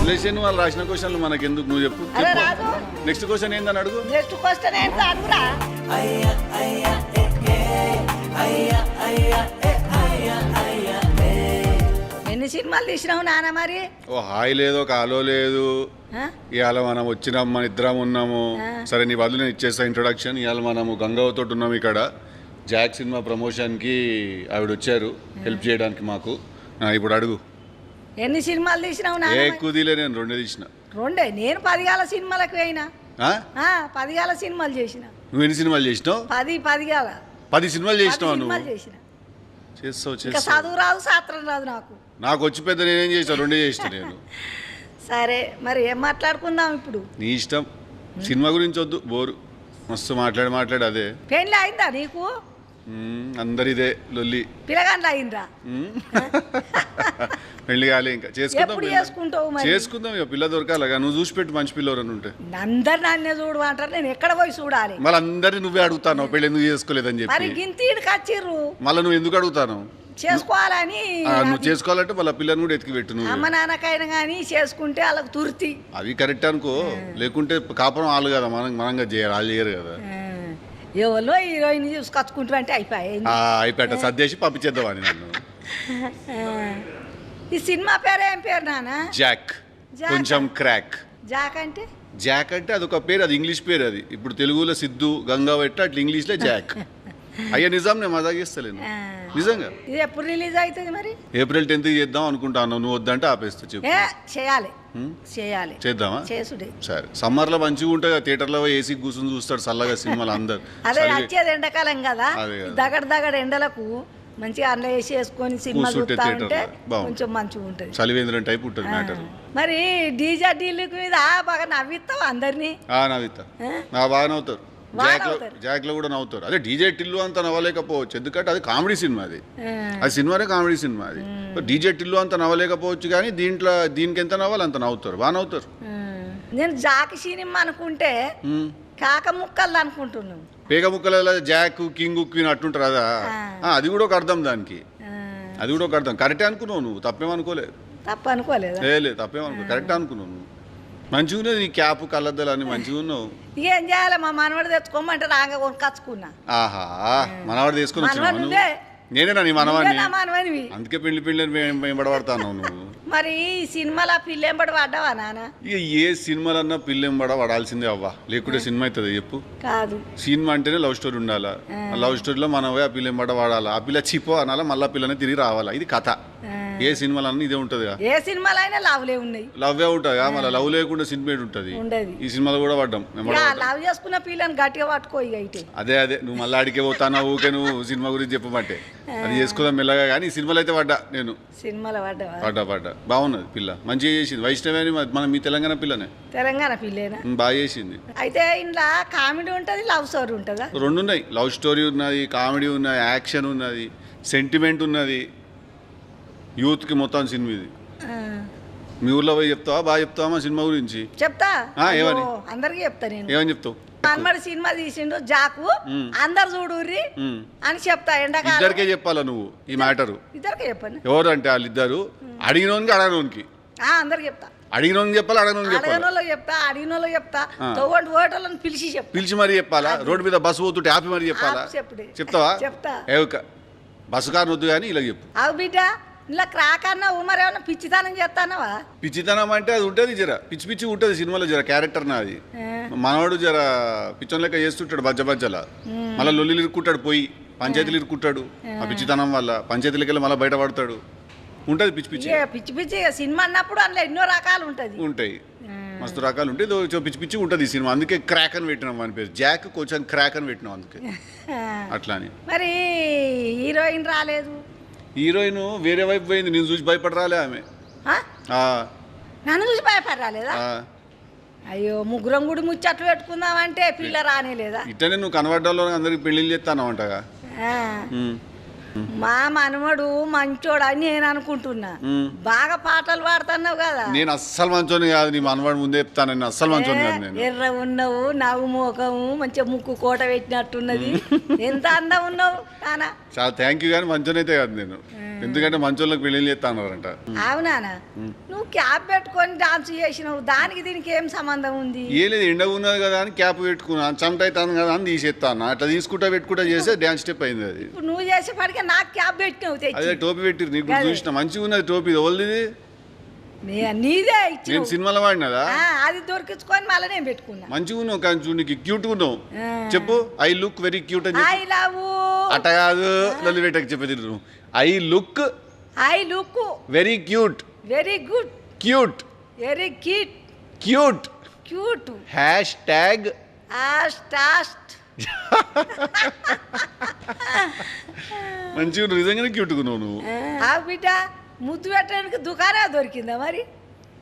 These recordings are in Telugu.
వదిలేసి వాళ్ళు రాసిన క్వశ్చన్లు మనకి ఎందుకు నువ్వు చెప్పు నెక్స్ట్ క్వశ్చన్ ఏందని అడుగు. నెక్స్ట్ క్వశ్చన్ ఏంటో అడుగురా. ఎన్ని సినిమాలు తీసినావు నాన్న మరి? ఓ హాయ్ లేదు ఒక ఆలో లేదు. ఇవాళ మనం వచ్చినాం, మన ఇద్దరం ఉన్నాము. సరే నీ బదులు నేను ఇచ్చేస్తా ఇంట్రొడక్షన్. ఇవాళ మనము గంగావతో ఉన్నాము ఇక్కడ. జాక్ సినిమా ప్రమోషన్కి ఆవిడ వచ్చారు హెల్ప్ చేయడానికి మాకు. ఇప్పుడు అడుగు. ఎన్ని సినిమాలు తీసినావు ఏ కుదిలే నేను 2 తీసిన. 2? నేను 10 సినిమాలకు పోయినా. 10 సినిమాలు చేసిన. నువ్వు ఎన్ని సినిమాలు చేసినావు? 10 సినిమాలు చేసినావు నువ్వు? చేస్తావు. చదువు రాదు, శాస్త్రం రాదు నాకు వచ్చి పెద్ద నేనేం చేస్తాను, 2 చేసిన నేను. సరే మరి ఏం మాట్లాడుకుందాం ఇప్పుడు? నీ ఇష్టం. సినిమా గురించి వద్దు, బోరు. మస్తు మాట్లాడి అదే. పెళ్ళి అయిందా నీకు? అందరిదే లొల్లి. పిల్లగాండ్లు అయిందా? పెళ్లి కాలే ఇంకా. చేసుకుందాం ఇక పిల్ల దొరకాలగా. నువ్వు చూసి పెట్టు మంచి పిల్లవరని ఉంటే. అందరు నన్నే చూడు అంటారు, నేను ఎక్కడ పోయి చూడాలి? మళ్ళీ అందరినీ నువ్వే అడుగుతాను పెళ్లి ఎందుకు చేసుకోలేదని చెప్పి. కచ్చిర్రు మళ్ళీ నువ్వు ఎందుకు అడుగుతాను? చేసుకోవాలని. నువ్వు చేసుకోవాలంటే మళ్ళీ పిల్లని కూడా ఎత్తికి పెట్టు. నువ్వు అమ్మ నాన్నకైనా కానీ చేసుకుంటే వాళ్ళకి తుర్తి. అవి కరెక్ట్ అనుకో, లేకుంటే కాపురం వాళ్ళు కదా, మనంగా చేయరు, వాళ్ళు చేయరు కదా. ఎవరో హీరోయిన్ చూసుకొచ్చుకుంటూ అంటే అయిపోయాట సర్దేసి పంపించేద్దామని నన్ను. ఈ సినిమా పేరు ఏం పేరు నాన్న? జాక్. కొంచెం క్రాక్. జాక్ అంటే అదొక పేరు, అది ఇంగ్లీష్ పేరు. అది ఇప్పుడు తెలుగులో సిద్ధు గంగా పెట్ట అట్లా ఇంగ్లీష్లో జాక్. అయ్యా నిజం, నేను మజాక్ చేస్తలేను నిజంగా. ఇది ఎప్పుడు రిలీజ్ అవుతుంది మరి? ఏప్రిల్ 10th చేద్దాం అనుకుంటాను. నువ్వు వద్దంటే ఆపేస్తా. చెప్పు. చేద్దామా? సరే. సమ్మర్ లో మంచిగా ఉంటుంది, థియేటర్లో ఏసీ కూర్చొని చూస్తాడు చల్లగా సినిమాలు అందరు. అదే వచ్చేది ఎండాకాలం కదా, దగడ ఎండలకు మంచిగా అందులో వేసి వేసుకొని సినిమా చూస్తా ఉంటే కొంచెం మంచిగా ఉంటుంది. చలివేంద్రం టైప్ ఉంటుంది మ్యాటర్. మరి డీజే డీలుకు మీద బాగా నవ్విస్తావు అందరినీ? నవ్విస్తా. బాగా నవ్వుతారు. జాక్ లో కూడా నవ్వుతారు. అదే డీజే టిల్లు అంత నవ్వలేకపోవచ్చు, ఎందుకంటే అది కామెడీ సినిమా. అది సినిమానే కామెడీ సినిమా. అది డీజే టిల్లు అంత నవ్వలేకపోవచ్చు, కానీ దీనికి ఎంత నవ్వాలి అంత నవ్వుతారు, బాగా నవ్వుతారు. నేను జాక్ సినిమా అనుకుంటే కాక ముక్కలు అనుకుంటున్నాను. పేగ ముక్కల జాక్ కింగ్ క్వీన్ అట్టుంటారు కదా, అది కూడా ఒక అర్థం దానికి. అది కూడా ఒక అర్థం. కరెక్టే అనుకున్నావు నువ్వు, తప్పేమనుకోలేదు. లేదు తప్పేమనుకో, కరెక్ట్ అనుకున్నావు నువ్వు. మంచిగా ఉన్నది నీ క్యాప్ కళ్ళద్దాలు అన్ని మంచిగా ఉన్నావు. ఏం చేయాలి, మా మనవాడు తెచ్చుకోమంటే రాగా కొనుకొచ్చుకున్నా. ఆహా, మనవాడు తీసుకుని వచ్చినావు. నేనేనా నీ మనవాడిని? అందుకే పెళ్లి వెంబడబడతాను నువ్వు. మరి సినిమాలో పిల్లెంబడి పడ్డావా నాన్న? ఇక ఏ సినిమాలన్నా పిల్లెంబడ పడాల్సిందే అవ్వా, లేకుంటే సినిమా అవుతుంది చెప్పు? కాదు, సినిమా అంటేనే లవ్ స్టోరీ ఉండాలా. లవ్ స్టోరీలో మనం ఆ పిల్లెంబడ వాడాలా, ఆ పిల్ల చిపో అనాలా, మళ్ళీ పిల్లనే తిరిగి రావాలా. ఇది కథ. ఏ సినిమాలన్నా ఇదే ఉంటది. ఏ సినిమాలో అయినా లవ్లే ఉన్నాయి. లవ్వే ఉంటుంది, మళ్ళీ లవ్ లేకుండా సినిమా ఉంటది. ఈ సినిమాలో కూడా పడ్డాం. లవ్ చేసుకున్న పిల్లని గట్టిగా పట్టుకో. అదే నువ్వు మళ్ళీ అడిగే పోతానా ఊకే నువ్వు సినిమా గురించి చెప్పమంటే. అది చేసుకుందాం మెల్లగా, కానీ ఈ సినిమాలో అయితే పడ్డా నేను. సినిమాలో పడ్డా. బాగున్నది పిల్ల, మంచిగా చేసింది. వైష్ణవి అని మన మీ తెలంగాణ పిల్లనే. తెలంగాణ పిల్లేనా? బాగా చేసింది. అయితే ఇంట్లో కామెడీ ఉంటుంది, లవ్ స్టోరీ ఉంటుందా? 2 ఉన్నాయి. లవ్ స్టోరీ ఉన్నది, కామెడీ ఉన్నది, యాక్షన్ ఉన్నది, సెంటిమెంట్ ఉన్నది. యూత్కి మొత్తం సినిమా ఇది. మీ ఊర్లో పోయి చెప్తావా? బాగా చెప్తావా మా సినిమా గురించి? చెప్తా. ఏమని? అందరికి చెప్తా నేను. ఏమని చెప్తావు? మన్మడు సినిమా తీసిండు జాకు, అందరు చూడుర్రి అని చెప్తా. ఎండాకాలం ఇద్దరికే చెప్పాలా నువ్వు ఈ మ్యాటర్? ఇద్దరికే చెప్పండి. ఎవరు అంటే వాళ్ళిద్దరు, అడిగినోనికి అడగనోనికి. అందరికి చెప్తా. అడిగినోనికి చెప్పాలి, అడగనోనికి చెప్తా. అడిగినోళ్ళకి చెప్తా. ఓటర్లను పిలిచి మరి చెప్పాలా? రోడ్డు మీద బస్సు పోతుంటే ఆపి మరి చెప్పాలా? చెప్తావా? చెప్తా. బస్సు కారు వద్దు కానీ ఇలా చెప్పు. అవు బిడ్డ, ఇలా క్రాక్ అన్నావు, మరి ఏమన్నా పిచ్చితనం చేస్తానవా? పిచ్చితనం అంటే అది ఉంటుంది, జర పిచ్చి ఉంటుంది సినిమాలో. జర క్యారెక్టర్ నాది. మనవాడు జర పిచ్చం లెక్క చేస్తుంటాడు బజ్జలా, మళ్ళీ లొల్లిలు ఇరుక్కుంటాడు, పోయి పంచాయతీలు ఇరుక్కుంటాడు. ఆ పిచ్చితనం వల్ల పంచాయతీలకి వెళ్ళి మళ్ళీ బయటపడతాడు. ఉంటుంది పిచ్చి సినిమా అన్నప్పుడు అందులో ఎన్నో రకాలు ఉంటాయి, మస్తు రకాలు ఉంటాయి. పిచ్చి ఉంటుంది ఈ సినిమా, అందుకే క్రాక్ అని పెట్టినాం అని పేరు. జాక్ కొంచెం క్రాక్ అని పెట్టినాం అందుకే అట్లా అని. మరి హీరోయిన్ రాలేదు? హీరోయిన్ వేరే వైపు పోయింది, నేను చూసి భయపడరాలే ఆమె. నన్ను చూసి భయపడరాలేదా? అయ్యో, ముగ్గురం గుడి ముచ్చట్లు పెట్టుకుందామంటే పిల్ల రానేలేదా? ఇట్టనే నువ్వు కనబడ్డాలో అందరికి పెళ్లిళ్ళు చేస్తాను అంటగా. మా మనవడు మంచోడు అని నేను అనుకుంటున్నా. బాగా పాటలు పాడుతున్నావు కదా. నేను అస్సలు మంచోని కాదు, నీ మనవాడు ముందే చెప్తాను. అస్సలు మంచోని కాదు నేను. ఎర్ర ఉన్నావు, నవ్వు మోకము మంచిగా, ముక్కు కోట పెట్టినట్టున్నది. ఎంత అందం ఉన్నావు నానా. చాలా థ్యాంక్ యూ, కానీ మంచోని అయితే కాదు నేను. ఎందుకంటే మంచోళ్ళకి పెళ్లి చేస్తా అన్నారంట. అవునానా నువ్వు క్యాప్ పెట్టుకొని డాన్స్ చేసినావు, దానికి దీనికి ఏం సంబంధం ఉంది? ఏ లేదు, ఎండ ఉన్నది కదా అని క్యాప్ పెట్టుకున్నాను, చెమట అవుతాను కదా అని తీసేస్తాను. అట్లా తీసుకుంటా పెట్టుకుంటా చేస్తే డ్యాన్స్ స్టెప్ అయింది అది. ఇప్పుడు నువ్వు చేసేపాటికే నాకు క్యాప్ పెట్టినావు తెచ్చి. అదే టోపీ పెట్టిరు, నీకు చూసిన మంచిగా ఉన్నది టోపీ. ఓల్ది నీదే ఇచ్చి నేను సినిమాలో వాడినదా? అది దొరికించుకొని మళ్ళీ నేను పెట్టుకున్నా. మంచిగా ఉన్నావు కానీ చూడు, నీకు క్యూట్ ఉన్నావు. చెప్పు ఐ లుక్ వెరీ క్యూట్ అని. ఐ లవ్ అట్ట కాదు, లొల్లి పెట్టకు చెప్పేది. I look very cute. Very good. Cute. Very cute. Cute. Cute. Hash tag మంచిగా నిజంగానే క్యూట్గా ఉన్నావు నువ్వు. బిడ్డ ముద్దు పెట్టడానికి దుకాణం దొరికిందా మరి?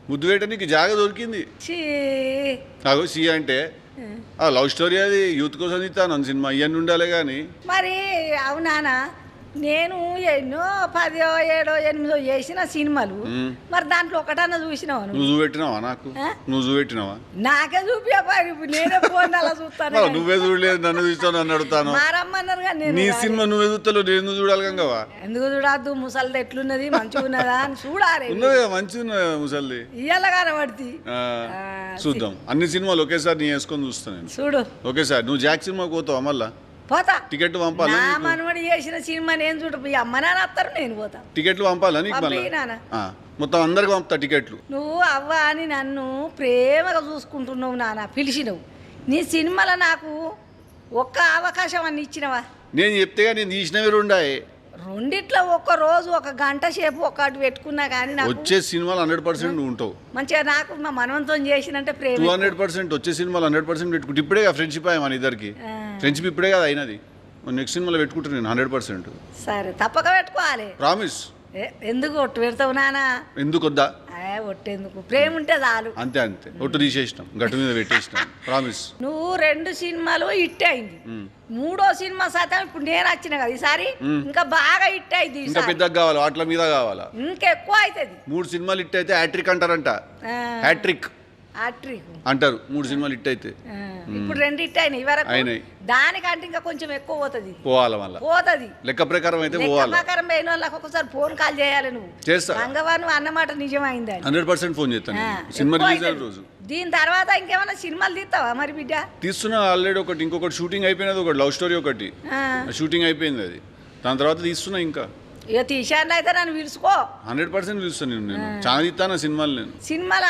ముద్దు పెట్టడానికి జాగా దొరికింది. అగో సి అంటే లవ్ స్టోరీ, అది యూత్ కోసం తీస్తాను సినిమా, ఇవన్నీ ఉండాలి కానీ. మరి అవునానా నేను ఎన్నో 10, 7, 8 చేసిన సినిమాలు, మరి దాంట్లో ఒకటన్నా చూసినావా? నువ్వు చూపెట్టినావా నాకు? నువ్వు చూపెట్టినావా? నాకే చూపా, నేనే ఫోన్ అలా చూస్తాను. నువ్వే చూడలేదు, నన్ను చూస్తాను నన్ను అడుగుతాను. మారమ్మన్నారు కానీ నీ సినిమా నువ్వే చూస్తావు, నేను చూడాలి కంగవా? ఎందుకు చూడద్దు? ముసలిది ఎట్లున్నది, మంచిగా ఉన్నదా అని చూడాలి. ఉన్నది మంచిగా ఉన్నది ముసలిది, ఇయ్యాల కనబడి చూద్దాం. అన్ని సినిమాలు ఒకేసారి నీ వేసుకొని చూస్తాను నేను. చూడు ఒకేసారి. నువ్వు జాక్ సినిమాకి పోతావా మళ్ళా? పోతా. టికెట్లు పంపాలి. నా మనవడి చేసిన సినిమా నేను చూడ, అమ్మ నాన్న వస్తారు, నేను పోతా. టికెట్లు పంపాలా నీకు? మొత్తం అందరికి పంపుతా టికెట్లు. నువ్వు అవ్వ అని నన్ను ప్రేమగా చూసుకుంటున్నావు నాన్న, పిలిచినవు. నీ సినిమాలో నాకు ఒక్క అవకాశం అని ఇచ్చినవా? నేను చెప్తేగా నేను తీసినవి రెండాయి. రెండిట్లో ఒక్క రోజు 1 గంట సేపు ఒకటి పెట్టుకున్నా కానీ వచ్చే సినిమాలు 100% నువ్వు ఉంటావు మంచిగా. నాకు మా మనవంతో చేసినంటే ప్రేమ 200%. వచ్చే సినిమాలు 100% పెట్టుకుంటే ఇప్పుడే ఫ్రెండ్షిప్ అయ్యా మన ఇద్దరికి. ఫ్రెండ్షిప్ ఇప్పుడే కదా అయినది. నెక్స్ట్ సినిమాలో పెట్టుకుంటాను నేను 100%. సరే తప్పక పెట్టుకోవాలి. ప్రామిస్. ఎందుకు ఒట్టు పెడతావు నానా? ఎందుకు వద్దా? ఒట్టేందుకు, ప్రేమ ఉంటే చాలు. అంతే అంతే, ఒట్టు తీసేసినాం, గట్టు మీద పెట్టేసినాం. ప్రామిస్. నువ్వు 2 సినిమాలు హిట్ అయింది, 3వ సినిమా శాతం ఇప్పుడు నేను వచ్చిన కదా ఈసారి ఇంకా బాగా హిట్ అయింది. ఇంకా పెద్దగా కావాలా? వాటిల మీద కావాలా? ఇంకెక్కువ అవుతుంది. 3 సినిమాలు హిట్ అయితే హ్యాట్రిక్ అంటారంట. హ్యాట్రిక్ అంటారు 3 సినిమాలు హిట్ అయితే. ఇప్పుడు 2 హిట్ అయినాయి వరకు. దానికంటే ఇంకా కొంచెం ఎక్కువ పోతుంది. పోవాలి మళ్ళీ పోతుంది. లెక్క ప్రకారం అయితే పోవాలి. ప్రకారం అయిన వాళ్ళకి ఒకసారి ఫోన్ కాల్ చేయాలి. నువ్వు చేస్తా. రంగవారు అన్నమాట నిజమైంది. 100% ఫోన్ చేస్తాను సినిమా రిలీజ్ అయిన రోజు. దీని తర్వాత ఇంకేమైనా సినిమాలు తీస్తావా మరి బిడ్డ? తీస్తున్నా ఆల్రెడీ ఒకటి, ఇంకొకటి షూటింగ్ అయిపోయినది, ఒకటి లవ్ స్టోరీ ఒకటి షూటింగ్ అయిపోయింది అది. దాని తర్వాత తీస్తున్నా ఇంకా. ఇక తీసాను అయితే నన్ను పిలుచుకో. 100% పిలుస్తాను నేను చాలా తీస్తాను సినిమాలు. నేను సినిమాలు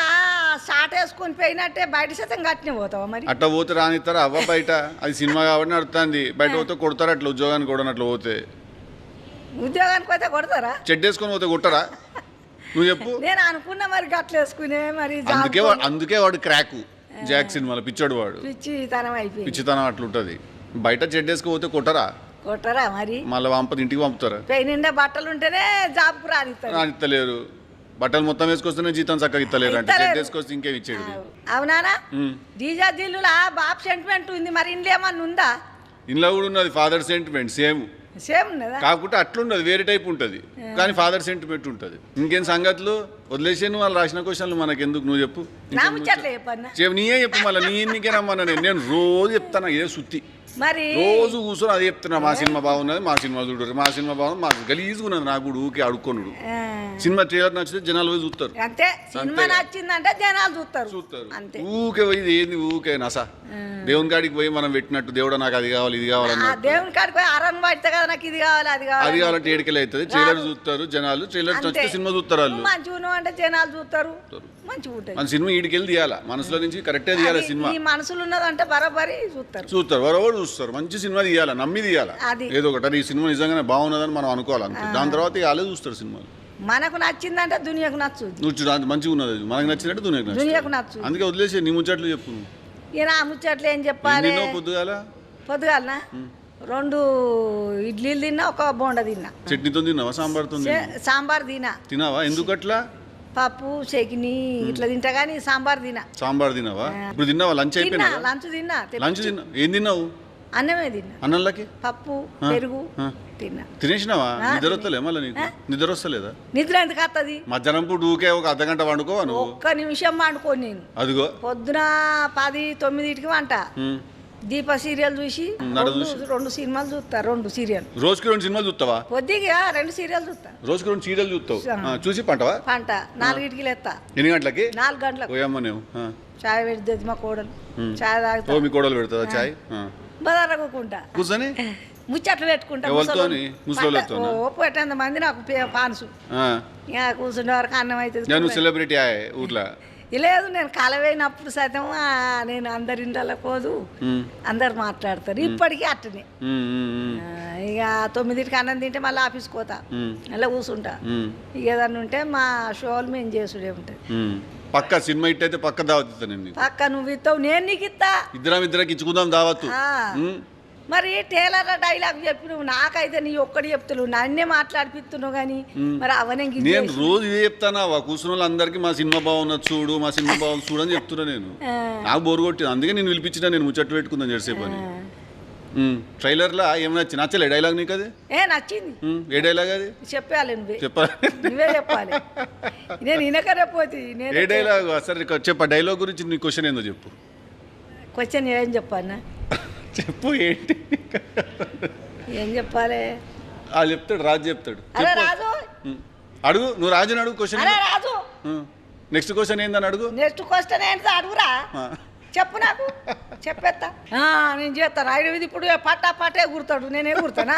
షార్ట్ వేసుకొని పోయినట్టే బయట శాతం కట్టిన పోతావా మరి? అట్లా పోతే రానిస్తారా? అవ్వ బయట అది సినిమా కాబట్టి నడుస్తుంది, బయట పోతే కొడతారు. అట్లా ఉద్యోగానికి కూడా అట్లా పోతే, ఉద్యోగానికి పోతే కొడతారా? చెడ్డ వేసుకొని పోతే కొట్టరా? నువ్వు చెప్పు. నేను అనుకున్నా మరి గట్ల వేసుకునే మరి. అందుకే వాడు క్రాకు జాక్ సినిమాలో పిచ్చోడు వాడు. పిచ్చితనం అట్లుంటది. బయట చెడ్డ వేసుకుపోతే కొట్టరా? కొట్టరా మరి? మళ్ళీ ఇంటికి పంపుతారా? నిండా బట్టలు ఉంటేనే జాబ్కు రానిస్తలేరు. బట్టలు మొత్తం వేసుకొస్తేనే జీతం చక్కగా ఇస్తలేరు అంటే చెడ్డ వేసుకొస్తే ఇంకేం ఇచ్చేది. అవునానా? డీజా దిల్లులా బాబు సెంటిమెంట్ ఉంది, మరి ఇంట్లో ఏమన్నా ఉందా? ఇంట్లో కూడా ఉన్నది ఫాదర్ సెంటిమెంట్. సేమ్ ఉన్నదా? కాకుంటే అట్లుండదు, వేరే టైప్ ఉంటుంది కానీ ఫాదర్ సెంటిమెంట్ ఉంటుంది. ఇంకేం సంగతులు? వదిలేసాను వాళ్ళు రాసిన క్వశ్చన్లు మనకెందుకు, నువ్వు చెప్పు. నీయే చెప్పు మళ్ళీ. నీకే రమ్మన్నా నేను రోజు చెప్తాను ఇదే సుత్తి. మరి రోజు కూర్చొని అది చెప్తున్నా, మా సినిమా బాగున్నది, మా సినిమా చూడరు, మా సినిమా బాగుంది, మా గలీజ్గా ఉన్నది. నాకు కూడా ఊకే అడుక్కొనుడు. సినిమా ట్రైలర్ నచ్చితే జనాలు పోయి చూస్తారు. అంతే, సినిమా నచ్చిందంటే జనాలు చూస్తారు. ఊకే పోయి ఏంది ఊకే నసా. దేవుని కాడికి పోయి మనం పెట్టినట్టు దేవుడు నాకు అది కావాలి ఇది కావాలన్నా, దేవుని కాడికి పోయి అరణ్ పడితే కదా నాకు ఇది కావాలి అది కావాలంటే ఏడికెళ్ళి అవుతుంది. ట్రైలర్ చూస్తారు జనాలు, ట్రైలర్ నచ్చితే సినిమా చూస్తారు. వాళ్ళు మంచిగా అంటే జనాలు చూస్తారు, మంచిగా ఉంటుంది. మన సినిమా ఈడికెళ్ళి తీయాలా, మనసులో నుంచి కరెక్టే తీయాలి. సినిమా మనసులో ఉన్నదంటే బరాబరి చూస్తారు, బరాబరి చూస్తారు. మంచి సినిమా తీయాలా, నమ్మి తీయాలా. ఏదో ఒకటి ఈ సినిమా నిజంగానే బాగున్నదని మనం అనుకోవాలి. దాని తర్వాత వాళ్ళే చూస్తారు సినిమాలు. మనకు నచ్చిందంటే దునియాకు నచ్చు. నువ్వు మంచిగా ఉన్నది, మనకు నచ్చినట్టు దునియాకు నచ్చు. అందుకే వదిలేసి నీ ముచ్చట్లు చెప్పు. ఈయన ముచ్చట్లు ఏం చెప్పాలి? పొద్దుగాలనా 2 ఇడ్లీలు తిన్నా, 1 బోండా తిన్నా. చట్నీతో తిన్నావా? సాంబార్ తినావా? ఎందుకు అట్లా? పప్పు చట్నీ ఇట్లా తింటా కానీ సాంబార్ తినావా? ఇప్పుడు తిన్నావా? లంచ్ అయిపోయినా? లంచ్ తిన్నా. ఏం తిన్నావు? అన్నమే తిన్నా. అన్నంలోకి పప్పు పెరుగు తిన్నా. తినేసినావా? నిద్ర వస్తలే మళ్ళీ నీకు? నిద్ర వస్తలేదా? నిద్ర ఎందుకు వస్తుంది? మధ్యాహ్నం పూట ఊకే 1 అర్ధగంట వండుకోవా నువ్వు? 1 నిమిషం వండుకోను నేను. అదిగో పొద్దున 10, 9కి వంట, దీప సీరియల్ చూసి నడ రెండు సినిమాలు చూస్తా, 2 సీరియల్. రోజుకి 2 సినిమాలు చూస్తావా? పొద్దుగా 2 సీరియల్ చూస్తా. రోజుకి 2 సీరియల్ చూస్తావు. చూసి పంటవా? పంట 4కి లేస్తా. ఎన్ని గంటలకి? 4 గంటలకు. పోయమ్మ నువ్వు చాయ్ పెడుతుంది మా కోడలు, చాయ్ తాగుతా. మీ కోడలు పెడుతుందా చాయ్? బదారకుంటా కూర్చొని ముచ్చట్లు పెట్టుకుంటా. పెట్టేంత మంది నాకు పాన్సు కూర్చుండే వరకు అన్నం అవుతుంది. సెలబ్రిటీ ఊర్లో లేదు, నేను కలవైనప్పుడు సైతం నేను అందరి ఇంట్లో పోదు, అందరు మాట్లాడతారు. ఇప్పటికీ అట్టనే ఇక 9కి అన్నం తింటే మళ్ళీ ఆఫీస్కి పోతా, అలా కూర్చుంటా. ఇక ఏదన్నా ఉంటే మా షోలు మేము చేసుడే ఉంటుంది. పక్క సినిమా ఇట్ అయితే పక్క దావత్ నేను పక్క నువ్వు ఇస్తావు, నేను నీకు ఇస్తా. ఇద్దరికి ఇచ్చుకుందాం దావత్తు. మరి టేలర్ డైలాగ్ చెప్పినావు, నాకైతే నీ ఒక్కటి చెప్తున్నావు, నన్నే మాట్లాడిపిస్తున్నావు. కానీ మరి అవనే నేను రోజు ఇదే చెప్తానా, కూర్చున్న వాళ్ళందరికీ మా సినిమా బాగున్నది చూడు, మా సినిమా బాగుంది చూడు అని చెప్తున్నా. నేను నాకు బోరు కొట్టింది, అందుకే నేను పిలిపించిన. నేను ముచ్చట్టు పెట్టుకుందాం జెర్సేపు అని. ట్రైలర్లో ఏం నచ్చలే డైలాగ్ నీకు? అది నచ్చింది. ఏ డైలాగ్ అది? చెప్పాలి చెప్పాలి, నువ్వే చెప్పాలి. నేను ఇనకరేపోతే ఏ డైలాగ్? సరే చెప్ప, డైలాగ్ గురించి నీ క్వశ్చన్ ఏందో చెప్పు. క్వశ్చన్ ఏం చెప్పాలన్నా? చెప్పు. ఏంటి ఏం చెప్పాలి? వాళ్ళు చెప్తాడు, రాజు చెప్తాడు. అరే రాజు అడుగు, నువ్వు రాజుని అడుగు క్వశ్చన్. రాజు నెక్స్ట్ క్వశ్చన్ ఏందని అడుగు. నెక్స్ట్ క్వశ్చన్ ఏంటి అడుగురా, చెప్పు నాకు, చెప్పేస్తా. నేను చేస్తాను. ఐదు ఇప్పుడు పట్టే ఎగురుతాడు, నేను ఎగురుతానా?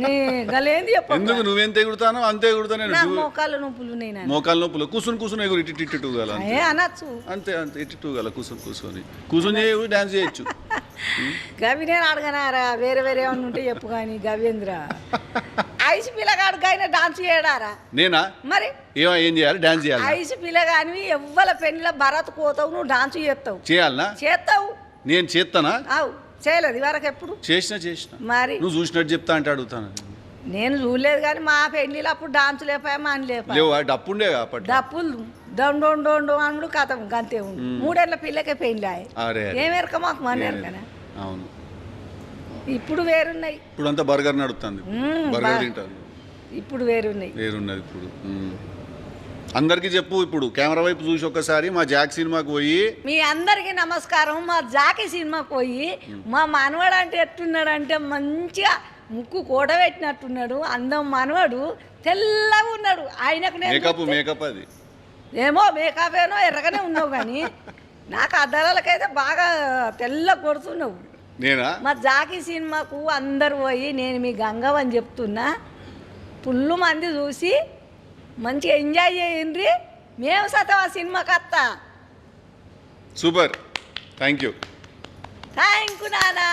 నీ గలేంది చెప్పు. ఎందుకు నువ్వెంత ఎగురుతానో అంతే ఎగురుతా నేను. మోకాళ్ళ నొప్పులు, నేను మోకాళ్ళ నొప్పులు. కూర్చుని ఎగురు, ఇటు గల అనొచ్చు. అంతే అంతే, ఇటు గల కూర్చొని చేయవు, డాన్స్ చేయొచ్చు. గవి నేను అడగనారా, వేరే వేరే ఏమన్నా ఉంటే చెప్పు. కానీ గవేంద్ర ఐసు పిల్లగాడు ఆయన డాన్స్ చేయడారా? నేనా? మరి ఏం చేయాలి? డాన్స్ చేయాలి. ఐసు పిల్లగాని ఎవ్వల పెళ్లిలో భరత్ కోతావు, నువ్వు డాన్స్ చేస్తావు. చేయాలనా? చేస్తావు. నేను చేస్తానా? అవు చేయలేదు వరకు ఎప్పుడు? చేసిన. మరి నువ్వు చూసినట్టు చెప్తా అంటే అడుగుతాను. నేను చూడలేదు కానీ మా పెళ్లిలో అప్పుడు డాన్స్ లేపాయా, మాని లేపా. డప్పుండే డప్పులు డొండు అనుడు కథ గంతే ఉండు. 3 ఏళ్ళ పిల్లకే పెళ్లి ఏమెరక మాకు మన ఎరకనా? అవును. ఇప్పుడు వేరున్నాయి. ఇప్పుడు అంతా బర్గర్ నడుస్తుంది, బర్గర్ తింటాను. ఇప్పుడు వేరున్నది ఇప్పుడు. అందరికి చెప్పు, ఇప్పుడు కెమెరా వైపు చూసి ఒక్కసారి మా జాక్ సినిమాకి పోయి. మీ అందరికి నమస్కారం. మా జాకి సినిమాకి పోయి మా మనవాడు అంటే ఎట్టున్నాడంటే మంచిగా ముక్కు కూడబెట్టినట్టున్నాడు, అందం మనవాడు, తెల్లగా ఉన్నాడు. ఆయనకు మేకప్ అది ఏమో మేకప్ ఏనో ఎర్రగానే ఉన్నావు, కానీ నాకు అద్దాలకైతే బాగా తెల్ల కొడుతున్నావు. నేనా? మా జాకి సినిమాకు అందరు పోయి, నేను మీ గంగవని చెప్తున్నా, ఫుల్ మంది చూసి మంచిగా ఎంజాయ్ చేయండి. మేము సతం ఆ సినిమాకి వస్తా. సూపర్, థ్యాంక్ యూ నానా.